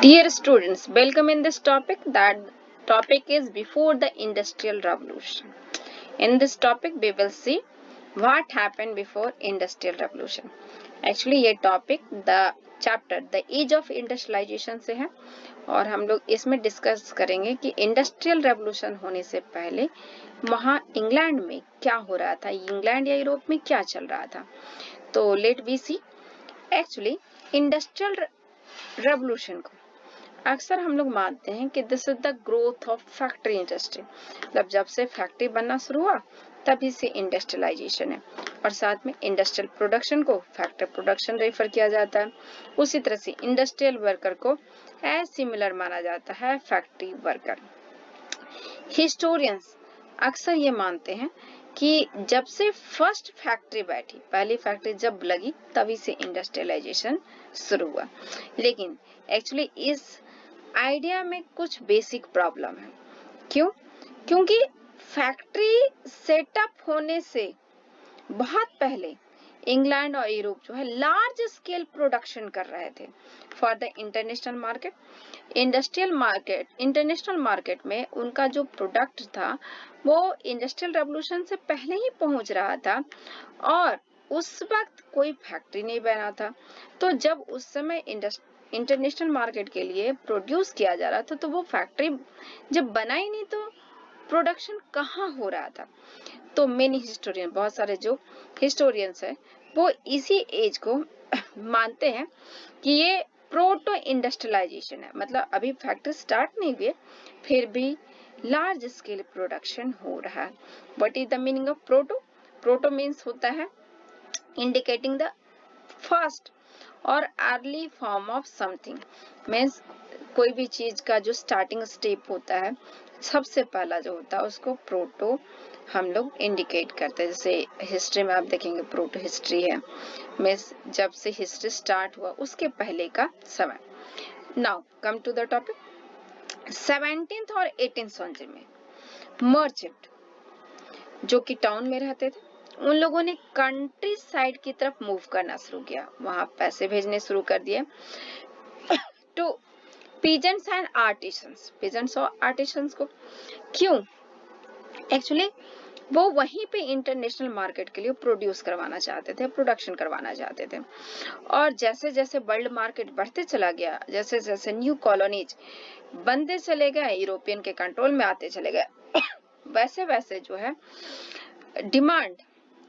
Dear students, welcome in this topic. That topic is before the Industrial Revolution. In this topic, we will see what happened before Industrial Revolution. Actually, ये topic the chapter the age of industrialisation से है और हम लोग इसमें discuss करेंगे कि industrial revolution होने से पहले वहाँ इंग्लैंड में क्या हो रहा था, इंग्लैंड या यूरोप में क्या चल रहा था. तो let we see. Actually industrial revolution को अक्सर हम लोग मानते हैं कि this is the growth of factory industry. मतलब जब से फैक्ट्री बनना शुरू हुआ तभी से इंडस्ट्रियलाइजेशन है और साथ में इंडस्ट्रियल प्रोडक्शन को फैक्ट्री प्रोडक्शन रेफर किया जाता है. उसी तरह से इंडस्ट्रियल वर्कर को एज सिमिलर माना जाता है फैक्ट्री वर्कर. हिस्टोरियंस अक्सर ये मानते हैं कि जब से फर्स्ट फैक्ट्री बैठी, पहली फैक्ट्री जब लगी तभी से इंडस्ट्रियलाइजेशन शुरू हुआ. लेकिन एक्चुअली इस आइडिया में कुछ बेसिक प्रॉब्लम है. क्यों? क्योंकि फैक्ट्री सेटअप होने से बहुत पहले इंग्लैंड और यूरोप जो है लार्ज स्केल प्रोडक्शन कर रहे थे for the international market. International market में उनका जो प्रोडक्ट था वो इंडस्ट्रियल रेवोल्यूशन से पहले ही पहुंच रहा था और उस वक्त कोई फैक्ट्री नहीं बना था. तो जब उस समय इंटरनेशनल मार्केट के लिए प्रोड्यूस किया जा रहा था तो वो फैक्ट्री जब बना ही नहीं तो प्रोडक्शन कहाँ हो रहा था. तो मेनी हिस्टोरियन, बहुत सारे जो हिस्टोरियंस है वो इसी एज को मानते हैं कि ये प्रोटो इंडस्ट्रियलाइजेशन है. मतलब अभी फैक्ट्री स्टार्ट नहीं हुई फिर भी लार्ज स्केल प्रोडक्शन हो रहा है. What is the meaning of proto? Proto means होता है इंडिकेटिंग द फर्स्ट और early form of something. Means कोई भी चीज का जो स्टार्टिंग स्टेप होता है, सबसे पहला जो होता है उसको प्रोटो हम लोग इंडिकेट करते हैं. जैसे हिस्ट्री में आप देखेंगे प्रोटो हिस्ट्री है, मीन्स जब से हिस्ट्री स्टार्ट हुआ उसके पहले का समय. Now come to the topic. 17th और 18th सेंचुरी में मर्चेंट जो कि टाउन में रहते थे उन लोगों ने कंट्री साइड की तरफ मूव करना शुरू किया. वहां पैसे भेजने शुरू कर दिए to peasants and artisans. Peasants और आर्टिसंस को क्यों? एक्चुअली वो वहीं पे इंटरनेशनल मार्केट के लिए प्रोड्यूस करवाना चाहते थे, प्रोडक्शन करवाना चाहते थे. और जैसे जैसे वर्ल्ड मार्केट बढ़ते चला गया, जैसे जैसे न्यू कॉलोनीज बनते चले गए, यूरोपियन के कंट्रोल में आते चले गए, वैसे वैसे जो है डिमांड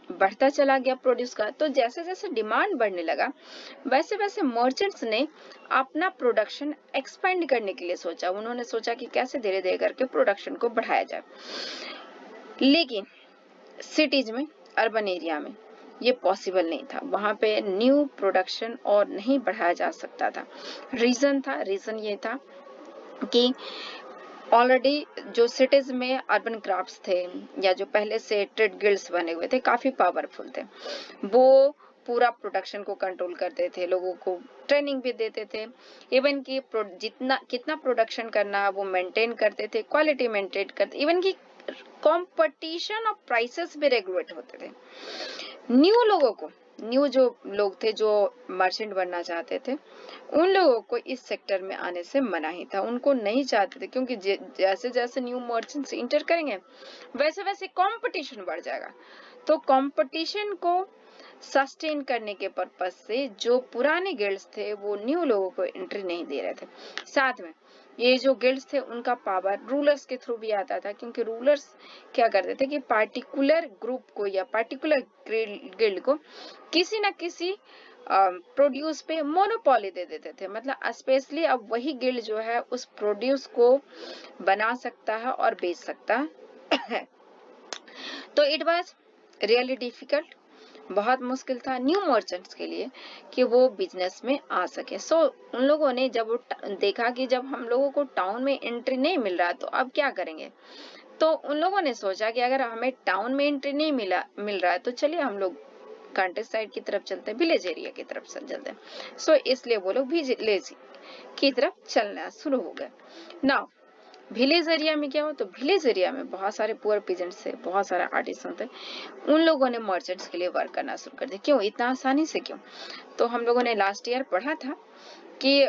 बढ़ता चला गया प्रोड्यूस का. तो जैसे जैसे डिमांड बढ़ने लगा वैसे वैसे मर्चेंट्स ने अपना प्रोडक्शन एक्सपेंड करने के लिए सोचा. उन्होंने सोचा कि कैसे धीरे धीरे करके प्रोडक्शन को बढ़ाया जाए. लेकिन सिटीज में, अर्बन एरिया में ये पॉसिबल नहीं था. वहां पे न्यू प्रोडक्शन और नहीं बढ़ाया जा सकता था. रीजन ये था कि ऑलरेडी जो सिटीज में अर्बन क्राफ्ट्स थे या जो पहले से ट्रेड गिल्ड्स बने हुए थे काफी पावरफुल थे. वो पूरा प्रोडक्शन को कंट्रोल करते थे, लोगों को ट्रेनिंग भी देते थे. इवन कि जितना कितना प्रोडक्शन करना है वो मेंटेन करते थे, क्वालिटी मेंटेन करते. इवन कि कंपटीशन और प्राइसेस भी रेगुलेट होते थे. न्यू जो लोग थे जो मर्चेंट बनना चाहते थे उन लोगों को इस सेक्टर में आने से मना ही था. उनको नहीं चाहते थे क्योंकि जैसे जैसे न्यू मर्चेंट्स इंटर करेंगे वैसे वैसे कंपटीशन बढ़ जाएगा. तो कंपटीशन को सस्टेन करने के पर्पज से जो पुराने गिल्ड्स थे वो न्यू लोगों को एंट्री नहीं दे रहे थे. साथ में ये जो गिल्ड्स थे उनका पावर रूलर्स के थ्रू भी आता था, क्योंकि रूलर्स क्या करते थे कि पार्टिकुलर ग्रुप को या पार्टिकुलर गिल्ड को किसी न किसी प्रोड्यूस पे मोनोपोली दे देते थे. मतलब स्पेशली अब वही गिल्ड जो है उस प्रोड्यूस को बना सकता है और बेच सकता है. तो इट वाज रियली डिफिकल्ट, बहुत मुश्किल था न्यू मर्चेंट्स के लिए कि वो बिजनेस में आ सके. सो उन लोगों ने जब वो देखा कि जब हम लोगों को टाउन में एंट्री नहीं मिल रहा तो अब क्या करेंगे. तो उन लोगों ने सोचा कि अगर हमें टाउन में एंट्री नहीं मिल रहा है तो चलिए हम लोग कंट्री साइड की तरफ चलते हैं, विलेज एरिया की तरफ चलते हैं. सो इसलिए वो लोग विलेज की तरफ चलना शुरू हो गए. नाउ विलेज एरिया में क्या हो, तो विलेज एरिया में बहुत सारे पुअर पीजेंट्स थे, बहुत सारे आर्टिसन थे. उन लोगों ने मर्चेंट्स के लिए वर्क करना शुरू कर दिया. क्यों? इतना आसानी से क्यों? तो हम लोगों ने लास्ट ईयर पढ़ा था कि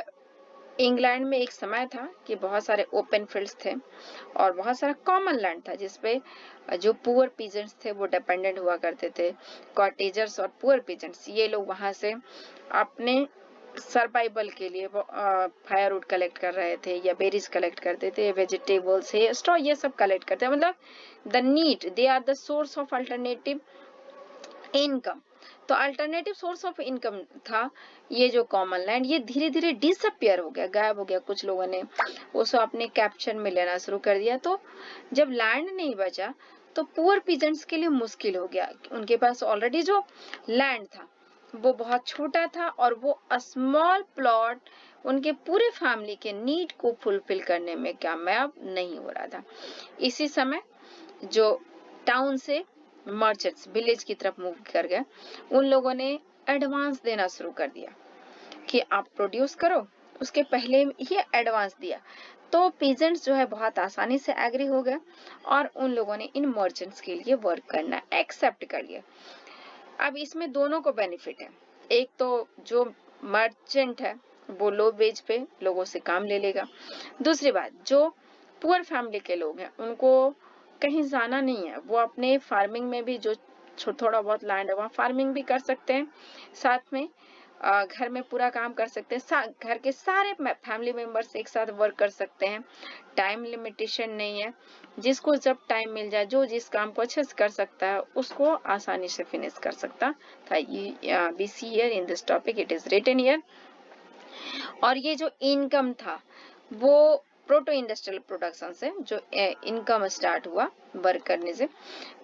इंग्लैंड में एक समय था कि बहुत सारे ओपन फील्ड्स थे और बहुत सारा कॉमन लैंड था जिसपे जो पुअर पीजेंट्स थे वो डिपेंडेंट हुआ करते थे। कॉटेजर्स और पुअर पीजेंट्स ये लोग वहां से अपने सर्वाइवल के लिए वो फायरवुड कलेक्ट कर रहे थे या बेरीज कलेक्ट करते थे, वेजिटेबल्स है स्ट्रॉ ये सब कलेक्ट करते हैं। मतलब the need they are the source of alternative income. तो अल्टरनेटिव सोर्स ऑफ इनकम था ये जो कॉमन लैंड, ये धीरे धीरे डिसअपियर हो गया, गायब हो गया। कुछ लोगों ने उसको अपने कैप्चर में लेना शुरू कर दिया। तो जब लैंड नहीं बचा तो पुअर पीजेंट्स के लिए मुश्किल हो गया। उनके पास ऑलरेडी जो लैंड था वो बहुत छोटा था और वो स्मॉल प्लॉट उनके पूरे फैमिली के नीड को फुलफिल करने में कामयाब नहीं हो रहा था। इसी समय जो टाउन से मर्चेंट्स विलेज की तरफ मूव कर गए, उन लोगों ने एडवांस देना शुरू कर दिया कि आप प्रोड्यूस करो, उसके पहले ही एडवांस दिया। तो पीजेंट्स जो है बहुत आसानी से एग्री हो गए और उन लोगों ने इन मर्चेंट्स के लिए वर्क करना एक्सेप्ट कर लिया। अब इसमें दोनों को बेनिफिट है। एक तो जो मर्चेंट है वो लो वेज पे लोगों से काम ले लेगा। दूसरी बात, जो पुअर फैमिली के लोग हैं उनको कहीं जाना नहीं है, वो अपने फार्मिंग में भी जो थोड़ा बहुत लैंड है वहाँ फार्मिंग भी कर सकते हैं, साथ में घर में पूरा काम कर सकते हैं। घर के सारे फैमिली मेंबर्स एक साथ वर्क कर सकते हैं। टाइम लिमिटेशन नहीं है, जिसको जब टाइम मिल जाए जो जिस काम को अच्छे से कर सकता है उसको आसानी से फिनिश कर सकता था। We see here in this topic it is written here. और ये जो इनकम था वो प्रोटो इंडस्ट्रियल प्रोडक्शन से जो इनकम स्टार्ट हुआ वर्क करने से,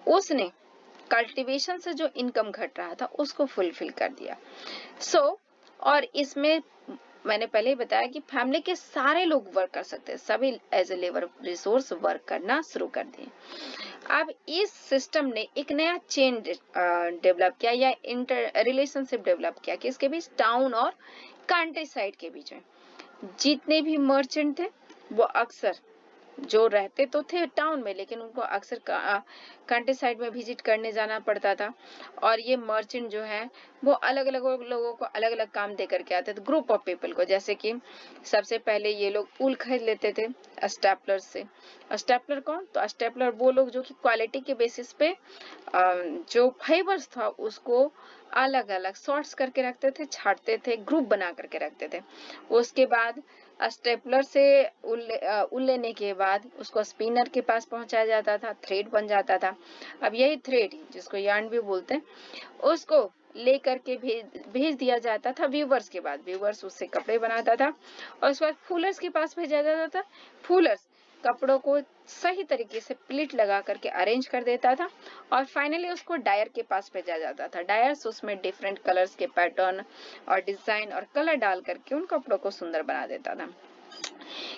उसने कल्टीवेशन से जो इनकम घट रहा था उसको फुलफिल कर दिया। और इसमें मैंने पहले ही बताया कि फैमिली के सारे लोग वर्क कर सकते हैं, सभी as a labour resource work करना शुरू कर दिए। अब इस सिस्टम ने एक नया चेन डेवलप किया या इंटर रिलेशनशिप डेवलप किया कि इसके बीच टाउन और कंट्री साइड के बीच में जितने भी मर्चेंट थे वो अक्सर जो रहते तो थे टाउन में लेकिन उनको अक्सर कंट्री साइड में विजिट करने जाना पड़ता था। और ये मर्चेंट जो है वो अलग अलग लोगों को अलग अलग काम दे करके आते थे, ग्रुप ऑफ पीपल को। जैसे कि सबसे पहले ये लोग ऊल खरीद लेते थे स्टेपलर से। स्टेपलर कौन? तो स्टेपलर वो लोग जो कि क्वालिटी के बेसिस पे जो फाइबर्स था उसको अलग अलग सॉर्ट्स करके रखते थे, छाटते थे, ग्रुप बना करके रखते थे। उसके बाद स्टेपलर से उल लेने के बाद उसको स्पिनर के पास पहुंचाया जाता था, थ्रेड बन जाता था। अब यही थ्रेड जिसको यार्न भी बोलते हैं उसको लेकर के भेज दिया जाता था वीवर्स के बाद। वीवर्स उससे कपड़े बनाता था और उसके बाद फूलर्स के पास भेजा जाता था। फूलर्स कपड़ों को सही तरीके से प्लीट लगा करके अरेंज कर देता था और फाइनली उसको डायर के पास भेजा जाता था। डायर्स उसमें डिफरेंट कलर्स के पैटर्न और डिजाइन और कलर डाल करके उन कपड़ों को सुंदर बना देता था।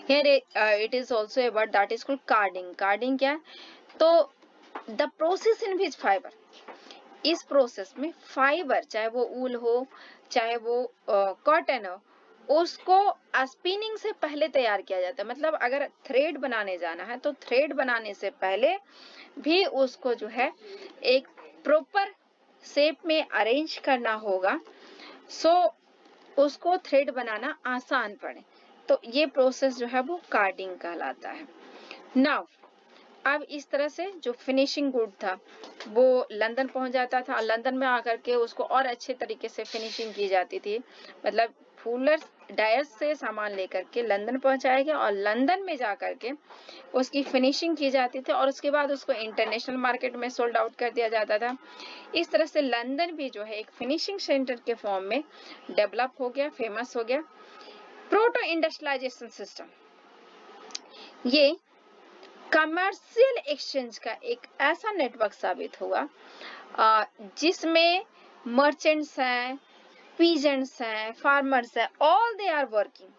Here it is also a word that is called carding. Carding क्या है? तो the process in which fiber, इस प्रोसेस में फाइबर चाहे वो ऊल हो चाहे वो कॉटन हो उसको स्पिनिंग से पहले तैयार किया जाता है। मतलब अगर थ्रेड बनाने जाना है तो थ्रेड बनाने से पहले भी उसको जो है एक प्रॉपर शेप में अरेंज करना होगा सो उसको थ्रेड बनाना आसान पड़े। तो ये प्रोसेस जो है वो कार्डिंग कहलाता है। नाउ अब इस तरह से जो फिनिशिंग गुड था वो लंदन पहुंच जाता था। लंदन में आकर के उसको और अच्छे तरीके से फिनिशिंग की जाती थी। मतलब फूलर्स डायर्स से सामान लेकर के लंदन पहुंचाया गया और लंदन में जाकर के उसकी फिनिशिंग की जाती थी और उसके बाद उसको इंटरनेशनल मार्केट में सोल्ड आउट कर दिया जाता था। इस तरह से लंदन भी जो है एक फिनिशिंग सेंटर के फॉर्म में डेवलप हो गया, फेमस हो गया। प्रोटो इंडस्ट्रियलाइजेशन सिस्टम ये कमर्शियल एक्सचेंज का एक ऐसा नेटवर्क साबित हुआ जिसमें मर्चेंट्स हैं, पीजेंट्स हैं, फार्मर्स हैं, ऑल दे आर वर्किंग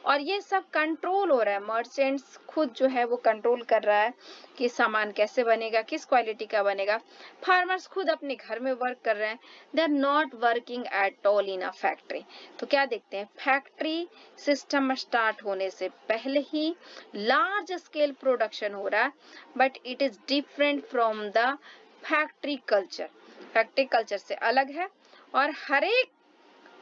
और ये सब कंट्रोल हो रहा है। मर्चेंट्स खुद जो है वो कंट्रोल कर रहा है कि सामान कैसे बनेगा, किस क्वालिटी का बनेगा। फार्मर्स खुद अपने घर में वर्क कर रहे हैं। They are not working at all in a factory. तो क्या देखते हैं, फैक्ट्री सिस्टम स्टार्ट होने से पहले ही लार्ज स्केल प्रोडक्शन हो रहा है, but it is different from the factory culture. Factory culture से अलग है और हर एक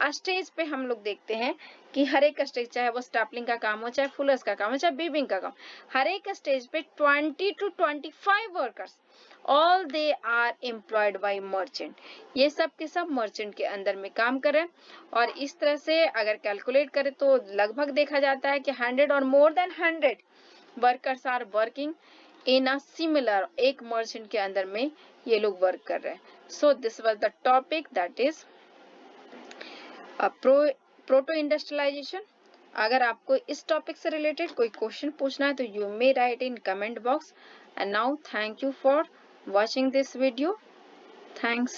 स्टेज पे हम लोग देखते हैं कि हर एक स्टेज, चाहे वो स्टापलिंग का काम हो, चाहे फुलर्स का काम हो, चाहे बीबिंग का काम, हर एक स्टेज पे 20 to 25 workers, all they are employed by merchant. ये सब के सब मर्चेंट के अंदर में काम कर रहे हैं। और इस तरह से अगर कैलकुलेट करें तो लगभग देखा जाता है कि 100 और more than 100 workers are working in a similar, एक मर्चेंट के अंदर में ये लोग वर्क कर रहे हैं। So this was the topic, that is proto industrialisation. अगर आपको इस टॉपिक से रिलेटेड कोई क्वेश्चन पूछना है तो you may right in comment box. And now thank you for watching this video. Thanks.